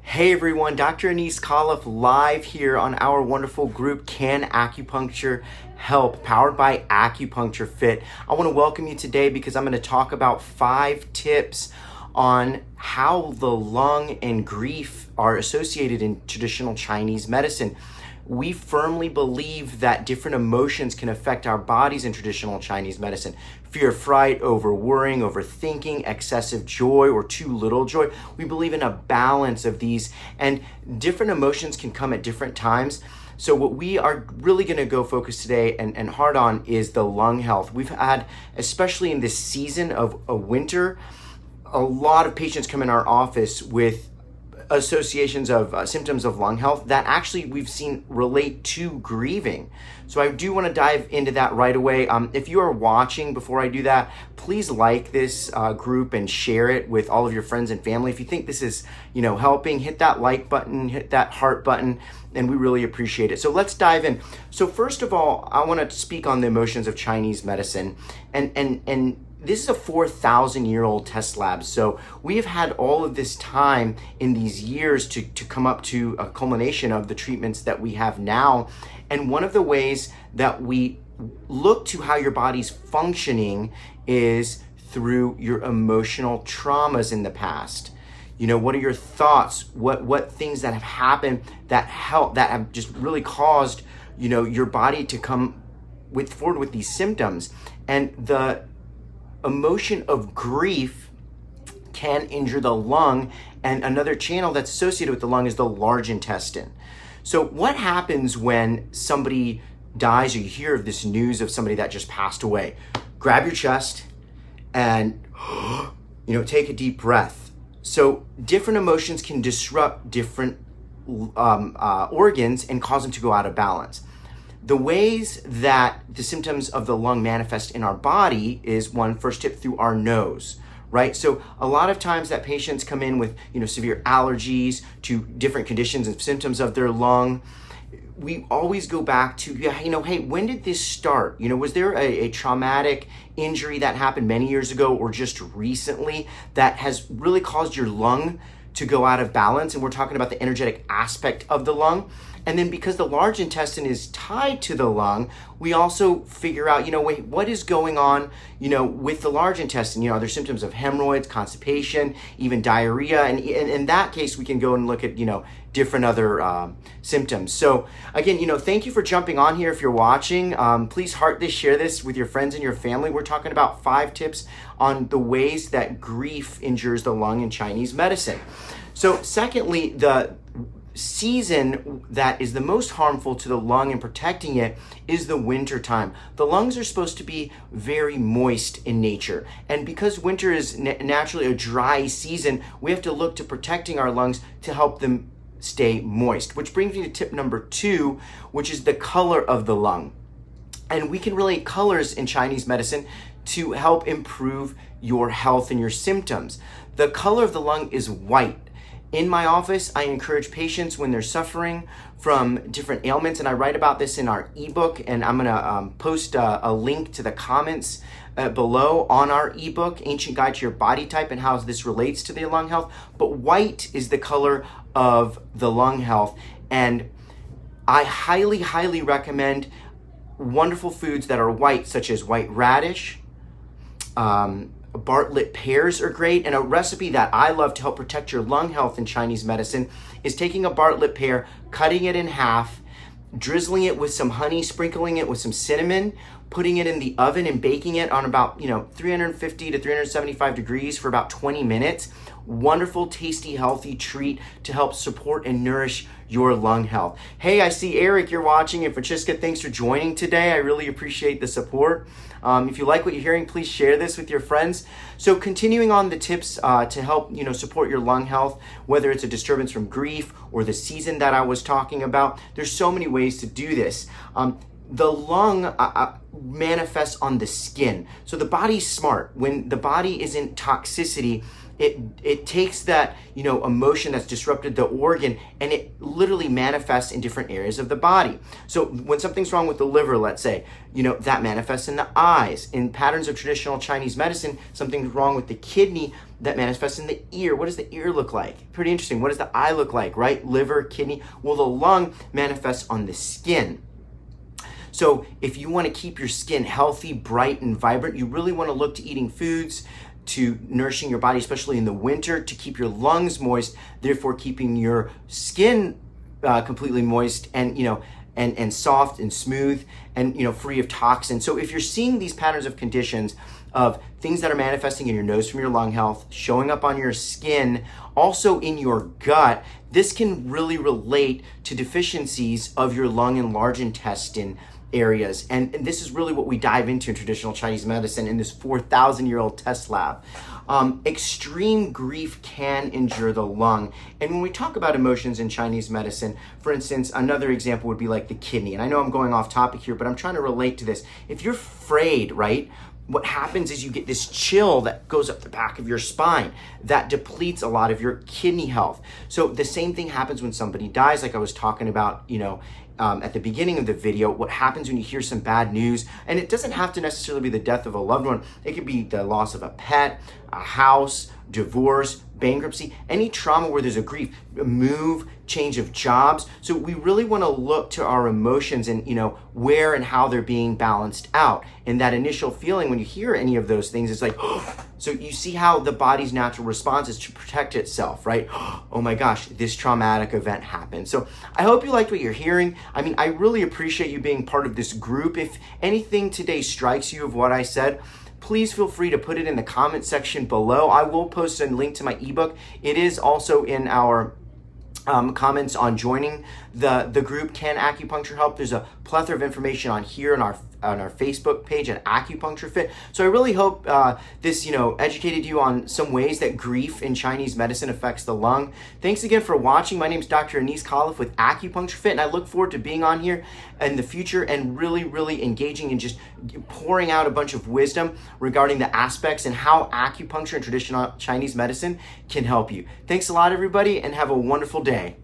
Hey everyone, Dr. Anise Khalaf live here on our wonderful group, Can Acupuncture Help, powered by Acupuncture Fit. I want to welcome you today because I'm going to talk about 5 tips on how the lung and grief are associated in traditional Chinese medicine. We firmly believe that different emotions can affect our bodies in traditional Chinese medicine. Fear, fright, over worrying, overthinking, excessive joy, or too little joy. We believe in a balance of these, and different emotions can come at different times. So what we are really going to go focus today and hard on is the lung health. We've had, especially in this season of a winter, a lot of patients come in our office with associations of symptoms of lung health that actually we've seen relate to grieving. So I do want to dive into that right away. If you are watching, before I do that, please like this group and share it with all of your friends and family. If you think this is, helping, hit that like button, hit that heart button, and we really appreciate it. So let's dive in. So first of all, I want to speak on the emotions of Chinese medicine, and this is a 4,000-year-old test lab. So we have had all of this time in these years to come up to a culmination of the treatments that we have now. And one of the ways that we look to how your body's functioning is through your emotional traumas in the past. What are your thoughts? What things that have happened that have just really caused, your body to come forward with these symptoms. And the emotion of grief can injure the lung, and another channel that's associated with the lung is the large intestine. So what happens when somebody dies, or you hear of this news of somebody that just passed away? Grab your chest and take a deep breath. So different emotions can disrupt different organs and cause them to go out of balance. The ways that the symptoms of the lung manifest in our body is first tip, through our nose, right? So a lot of times that patients come in with, severe allergies to different conditions and symptoms of their lung. We always go back to, hey, when did this start? Was there a traumatic injury that happened many years ago or just recently that has really caused your lung to go out of balance? And we're talking about the energetic aspect of the lung. And then because the large intestine is tied to the lung, we also figure out, what is going on, with the large intestine? Are there symptoms of hemorrhoids, constipation, even diarrhea? And in that case, we can go and look at, different other symptoms. So again, thank you for jumping on here. If you're watching, please heart this, share this with your friends and your family. We're talking about 5 tips on the ways that grief injures the lung in Chinese medicine. So secondly, the season that is the most harmful to the lung and protecting it is the winter time. The lungs are supposed to be very moist in nature, and because winter is naturally a dry season, we have to look to protecting our lungs to help them stay moist, which brings me to tip number 2, which is the color of the lung. And we can relate colors in Chinese medicine to help improve your health and your symptoms. The color of the lung is white. In my office, I encourage patients when they're suffering from different ailments, and I write about this in our ebook, and I'm gonna post a link to the comments below on our ebook, Ancient Guide to Your Body Type, and how this relates to the lung health. But white is the color of the lung health, and I highly, highly recommend wonderful foods that are white, such as white radish, Bartlett pears are great, and a recipe that I love to help protect your lung health in Chinese medicine is taking a Bartlett pear, cutting it in half, drizzling it with some honey, sprinkling it with some cinnamon, putting it in the oven and baking it on about 350 to 375 degrees for about 20 minutes. Wonderful, tasty, healthy treat to help support and nourish your lung health. Hey, I see Eric, you're watching, and Francisca, thanks for joining today. I really appreciate the support. If you like what you're hearing, please share this with your friends. So continuing on the tips to help support your lung health, whether it's a disturbance from grief or the season that I was talking about, there's so many ways to do this. The lung manifests on the skin. So the body's smart. When the body is in toxicity, it takes that, emotion that's disrupted the organ, and it literally manifests in different areas of the body. So when something's wrong with the liver, let's say, that manifests in the eyes. In patterns of traditional Chinese medicine, something's wrong with the kidney, that manifests in the ear. What does the ear look like? Pretty interesting. What does the eye look like, right? Liver, kidney. Well, the lung manifests on the skin. So if you want to keep your skin healthy, bright, and vibrant, you really want to look to eating foods, to nourishing your body, especially in the winter, to keep your lungs moist, therefore keeping your skin completely moist and, and soft and smooth and, free of toxins. So if you're seeing these patterns of conditions of things that are manifesting in your nose from your lung health, showing up on your skin, also in your gut, this can really relate to deficiencies of your lung and large intestine areas. And this is really what we dive into in traditional Chinese medicine in this 4,000-year-old test lab. Extreme grief can injure the lung. And when we talk about emotions in Chinese medicine, for instance, another example would be like the kidney. And I know I'm going off topic here, but I'm trying to relate to this. If you're afraid, right? What happens is you get this chill that goes up the back of your spine that depletes a lot of your kidney health. So the same thing happens when somebody dies, like I was talking about, at the beginning of the video. What happens when you hear some bad news, and it doesn't have to necessarily be the death of a loved one. It could be the loss of a pet, a house, divorce, bankruptcy, any trauma where there's a grief, a move, change of jobs. So we really want to look to our emotions and, where and how they're being balanced out. And that initial feeling when you hear any of those things, it's like, so you see how the body's natural response is to protect itself, right? Oh my gosh, this traumatic event happened. So I hope you liked what you're hearing. I mean, I really appreciate you being part of this group. If anything today strikes you of what I said, please feel free to put it in the comment section below. I will post a link to my ebook. It is also in our comments on joining the group Can Acupuncture Help. There's a plethora of information on here on our Facebook page at Acupuncture Fit. So I really hope this educated you on some ways that grief in Chinese medicine affects the lung. Thanks again for watching. My name is Dr. Khalaf with Acupuncture Fit, and I look forward to being on here in the future and really engaging and just pouring out a bunch of wisdom regarding the aspects and how acupuncture and traditional Chinese medicine can help you. Thanks a lot, everybody, and have a wonderful day.